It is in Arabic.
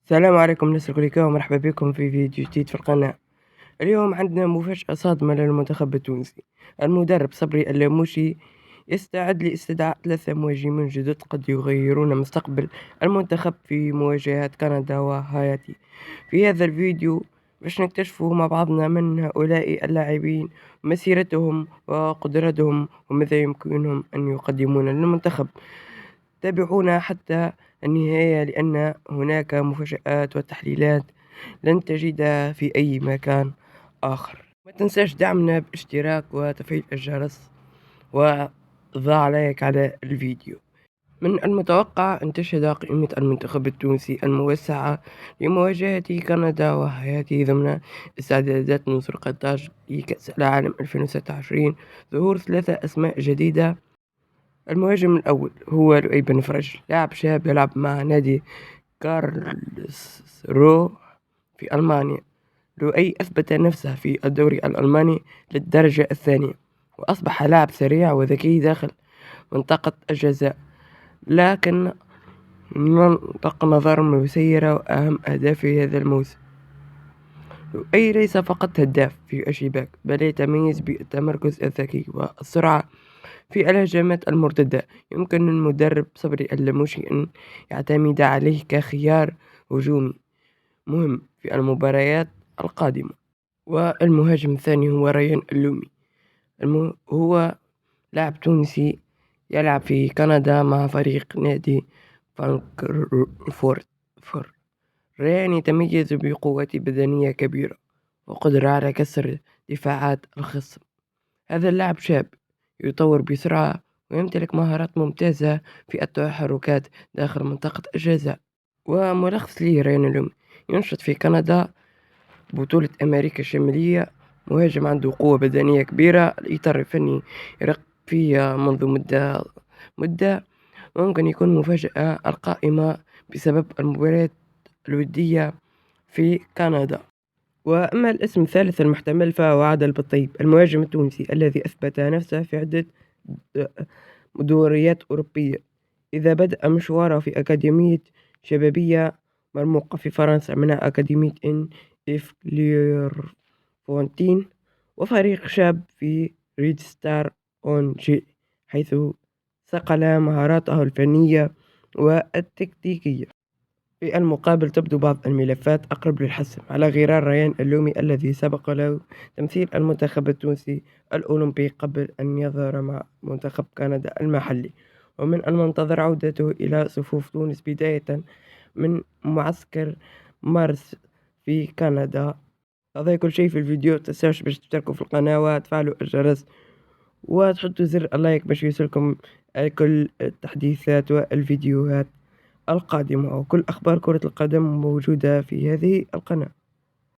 السلام عليكم ناس الكل ومرحبا بكم في فيديو جديد في القناة. اليوم عندنا مفاجأة صادمة للمنتخب التونسي. المدرب صبري اللاموشي يستعد لاستدعاء 3 مهاجمين جدد قد يغيرون مستقبل المنتخب في مواجهة كندا وهايتي. في هذا الفيديو باش نكتشفوا مع بعضنا من هؤلاء اللاعبين، مسيرتهم وقدراتهم وماذا يمكنهم أن يقدمون للمنتخب. تابعونا حتى النهاية لأن هناك مفاجآت وتحليلات لن تجدها في أي مكان آخر. ما تنساش دعمنا باشتراك وتفعيل الجرس وضع لايك على الفيديو. من المتوقع أن تشهد قائمة المنتخب التونسي الموسعة لمواجهة كندا وحياته ضمن استعدادات نصر قطر لكأس العالم 2026 ظهور 3 أسماء جديدة. المهاجم الأول هو لؤي بن فرج، لاعب شاب يلعب مع نادي كارلسرو في ألمانيا. لؤي أثبت نفسه في الدوري الألماني للدرجة الثانية، وأصبح لاعب سريع وذكي داخل منطقة الجزاء. لكن منطقة نظر مسيرة وأهم أهدافه هذا الموسم. لؤي ليس فقط هداف في الشباك، بل يتميز بالتمركز الذكي والسرعة في الهجمات المرتدة. يمكن المدرب صبري اللاموشي أن يعتمد عليه كخيار هجومي مهم في المباريات القادمة. والمهاجم الثاني هو ريان اللومي. هو لاعب تونسي يلعب في كندا مع فريق نادي فانكفورت. ريان يتميز بقوة بدنية كبيرة وقدرة على كسر دفاعات الخصم. هذا اللاعب شاب يطور بسرعة ويمتلك مهارات ممتازة في التحركات داخل منطقة الجزاء. وملخص لي ريان لوم ينشط في كندا بطولة أمريكا الشمالية. مهاجم عنده قوة بدنية كبيرة، الإطار الفني يرق فيه منذ مدة. ممكن يكون مفاجأة القائمة بسبب المباريات الودية في كندا. وأما الاسم الثالث المحتمل فهو عادل بالطيب، المهاجم التونسي الذي أثبت نفسه في عدة دوريات أوروبية. إذا بدأ مشواره في أكاديمية شبابية مرموقة في فرنسا من أكاديمية إن إف كليرفونتين، وفريق شاب في ريد ستار أون جي، حيث صقل مهاراته الفنية والتكتيكية. في المقابل تبدو بعض الملفات أقرب للحسم، على غرار ريان اللومي الذي سبق له تمثيل المنتخب التونسي الأولمبي قبل أن يظهر مع منتخب كندا المحلي، ومن المنتظر عودته إلى صفوف تونس بداية من معسكر مارس في كندا. هذا كل شيء في الفيديو. متنساوش باش تشتركوا في القناة وتفعلوا الجرس وتحطوا زر اللايك باش يوصلكم كل التحديثات والفيديوهات القادمة، وكل أخبار كرة القدم موجودة في هذه القناة.